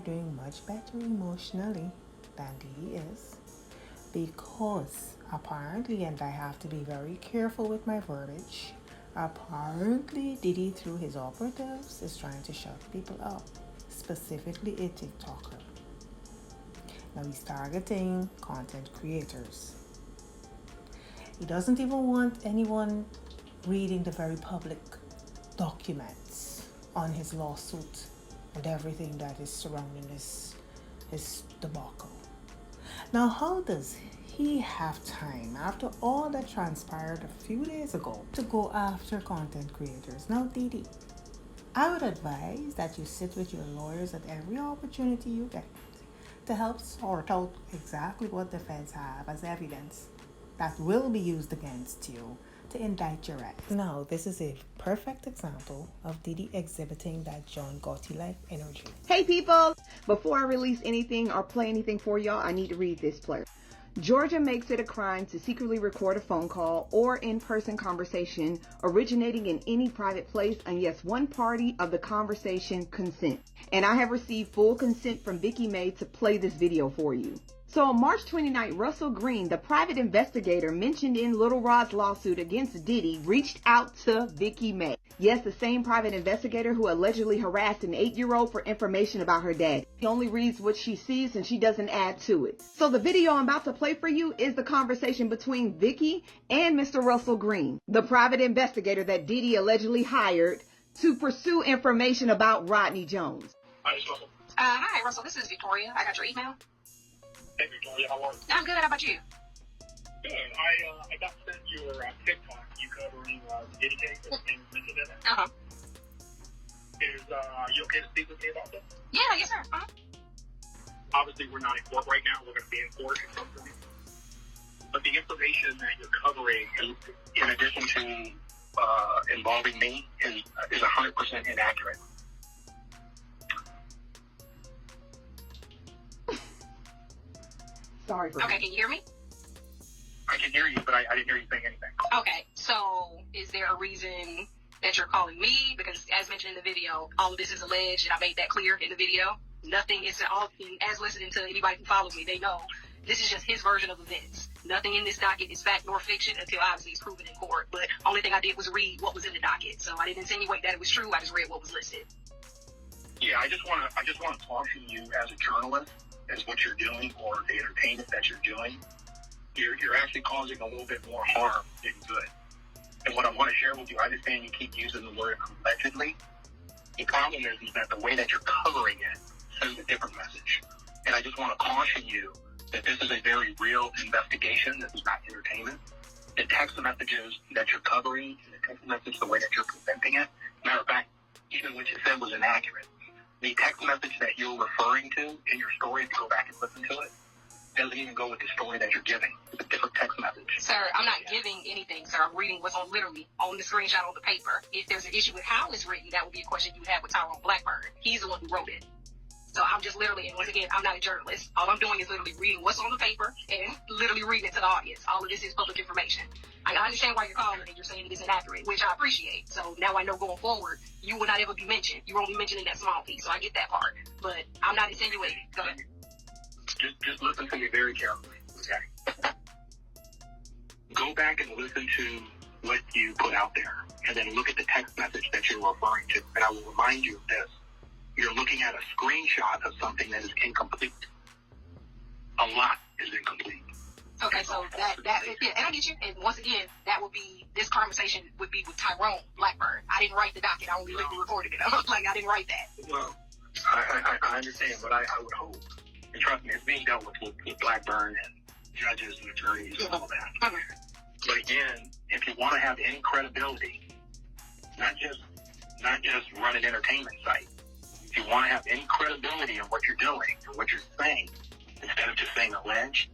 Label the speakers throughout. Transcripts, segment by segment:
Speaker 1: doing much better emotionally than Diddy is, because apparently, and I have to be very careful with my verbiage, apparently Diddy through his operatives is trying to shut people up, specifically a TikToker. Now he's targeting content creators. He doesn't even want anyone reading the very public documents on his lawsuit and everything that is surrounding his debacle. Now, how does he have time, after all that transpired a few days ago, to go after content creators? Now, Diddy, I would advise that you sit with your lawyers at every opportunity you get to help sort out exactly what the feds have as evidence that will be used against you to indict your ex. Now, this is a perfect example of Diddy exhibiting that John Gotti-like energy.
Speaker 2: Hey people! Before I release anything or play anything for y'all, I need to read this blurb. Georgia makes it a crime to secretly record a phone call or in-person conversation originating in any private place unless one party of the conversation consents. And I have received full consent from Vicky May to play this video for you. So on March 29th, Russell Green, the private investigator mentioned in Little Rod's lawsuit against Diddy, reached out to Vicky May. Yes, the same private investigator who allegedly harassed an 8-year-old for information about her dad. He only reads what she sees and she doesn't add to it. So the video I'm about to play for you is the conversation between Vicky and Mr. Russell Green, the private investigator that Diddy allegedly hired to pursue information about Rodney Jones.
Speaker 3: Hi, Miss Russell.
Speaker 4: Hi, Russell. This is Victoria. I got your email.
Speaker 3: Hey, Victoria, how are you?
Speaker 4: I'm good. How about you?
Speaker 3: Good. I got sent your TikTok. You covering the Diddy case that was mentioned in it.
Speaker 4: Uh-huh.
Speaker 3: Are you okay to speak with me about that?
Speaker 4: Yeah, yes, sir. Uh-huh.
Speaker 3: Obviously, we're not in court right now. We're going to be in court at some point. But the information that you're covering, in addition to involving me, is 100% inaccurate.
Speaker 2: Sorry for
Speaker 4: Okay, can you hear me?
Speaker 3: I can hear you, but I didn't hear you saying anything.
Speaker 4: Okay, so is there a reason that you're calling me? Because as mentioned in the video, all of this is alleged, and I made that clear in the video. Nothing is all, as listening to anybody who follows me, they know this is just his version of events. Nothing in this docket is fact nor fiction until obviously it's proven in court. But only thing I did was read what was in the docket. So I didn't insinuate that it was true. I just read what was listed.
Speaker 3: Yeah, I just want to caution you as a journalist, as what you're doing, or the entertainment that you're doing. You're actually causing a little bit more harm than good. And what I want to share with you, I understand you keep using the word allegedly. The problem is that the way that you're covering it sends a different message. And I just want to caution you that this is a very real investigation. This is not entertainment. The text messages that you're covering, and the text message, the way that you're presenting it, matter of fact, even what you said was inaccurate. The text message that you're referring to in your story, if you go back and listen to it, doesn't even go with the story that you're giving. It's a different text message.
Speaker 4: Sir, I'm not giving anything, sir. I'm reading what's literally on the screenshot on the paper. If there's an issue with how it's written, that would be a question you would have with Tyrone Blackburn. He's the one who wrote it. So I'm just literally, and once again, I'm not a journalist. All I'm doing is literally reading what's on the paper and literally reading it to the audience. All of this is public information. I understand why you're calling and you're saying it is inaccurate, which I appreciate. So now I know going forward, you will not ever be mentioned. You're only mentioning that small piece. So I get that part. But I'm not insinuating. Go ahead.
Speaker 3: Just listen to me very carefully, okay? Go back and listen to what you put out there, and then look at the text message that you're referring to. And I will remind you of this. You're looking at a screenshot of something that is incomplete. A lot is incomplete.
Speaker 4: Okay, so that yeah, and I get you. And once again, that would be, this conversation would be with Tyrone Blackburn. I didn't write the docket. I only literally recorded it. Like, I didn't write that.
Speaker 3: Well, I understand, but I would hope, and trust me, it's being dealt with Blackburn and judges and attorneys and all that. But again, if you want to have any credibility, not just run an entertainment site. If you want to have any credibility in what you're doing and what you're saying, instead of just saying alleged,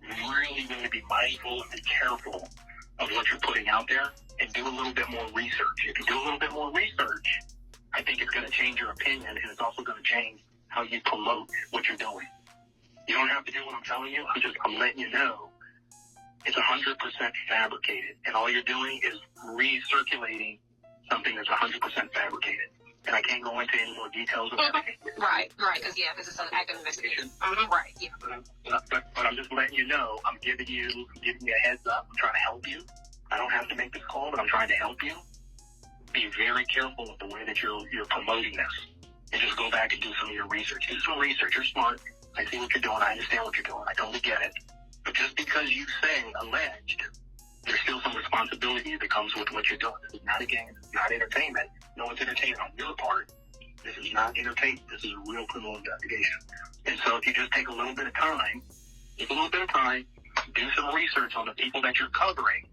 Speaker 3: you really need to be mindful and be careful of what you're putting out there and do a little bit more research. If you do a little bit more research, I think it's going to change your opinion, and it's also going to change how you promote what you're doing. You don't have to do what I'm telling you. I'm letting you know it's 100% fabricated, and all you're doing is recirculating something that's 100% fabricated. and I can't go into any more details about it.
Speaker 4: Right, because, this is an active investigation. Right, yeah.
Speaker 3: But I'm just letting you know, I'm giving you a heads up. I'm trying to help you. I don't have to make this call, but I'm trying to help you. Be very careful with the way that you're promoting this. And just go back and do some of your research. Do some research. You're smart. I see what you're doing. I understand what you're doing. I totally get it. But just because you say alleged, there's still some responsibility that comes with what you're doing. This is not a game. It's not entertainment. No one's entertainment on your part. This is not entertainment. This is a real criminal investigation. And so if you just take a little bit of time, do some research on the people that you're covering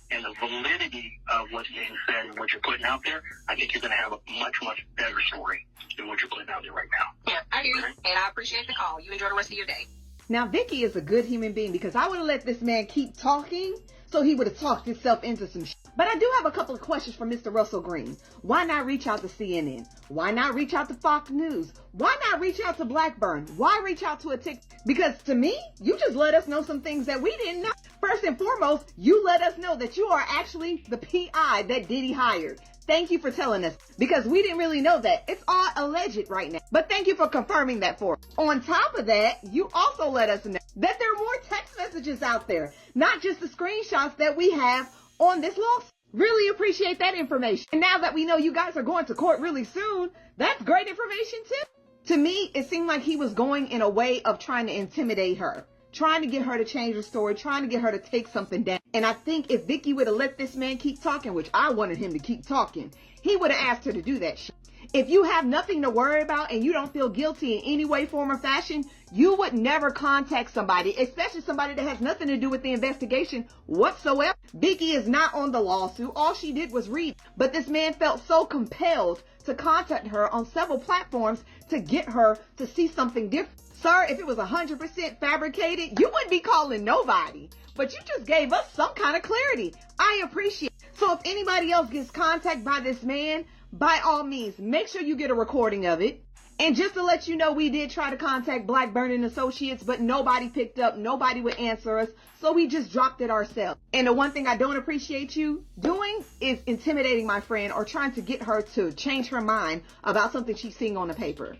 Speaker 3: and the validity of what's being said and what you're putting out there, I think you're going to have a much, much better story than what you're putting out there right now.
Speaker 4: Yeah, I hear you, and I appreciate the call. You enjoy the rest of your day.
Speaker 2: Now, Vicky is a good human being because I would have let this man keep talking so he would have talked himself into some shit. But I do have a couple of questions for Mr. Russell Green. Why not reach out to CNN? Why not reach out to Fox News? Why not reach out to Blackburn? Why reach out to a TikTok? Because to me, you just let us know some things that we didn't know. First and foremost, you let us know that you are actually the PI that Diddy hired. Thank you for telling us, because we didn't really know that. It's all alleged right now. But thank you for confirming that for us. On top of that, you also let us know that there are more text messages out there, not just the screenshots that we have on this lawsuit. Really appreciate that information. And now that we know you guys are going to court really soon, that's great information too. To me, it seemed like he was going in a way of trying to intimidate her, trying to get her to change her story, trying to get her to take something down. And I think if Vicky would have let this man keep talking, which I wanted him to keep talking, he would have asked her to do that shit. If you have nothing to worry about and you don't feel guilty in any way, form, or fashion, you would never contact somebody, especially somebody that has nothing to do with the investigation whatsoever. Vicky is not on the lawsuit. All she did was read. But this man felt so compelled to contact her on several platforms to get her to see something different. Sir, if it was 100% fabricated, you wouldn't be calling nobody. But you just gave us some kind of clarity. I appreciate it. So if anybody else gets contacted by this man, by all means, make sure you get a recording of it. And just to let you know, we did try to contact Blackburn and Associates, but nobody picked up. Nobody would answer us. So we just dropped it ourselves. And the one thing I don't appreciate you doing is intimidating my friend or trying to get her to change her mind about something she's seeing on the paper.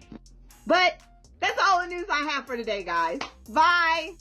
Speaker 2: But that's all the news I have for today, guys. Bye.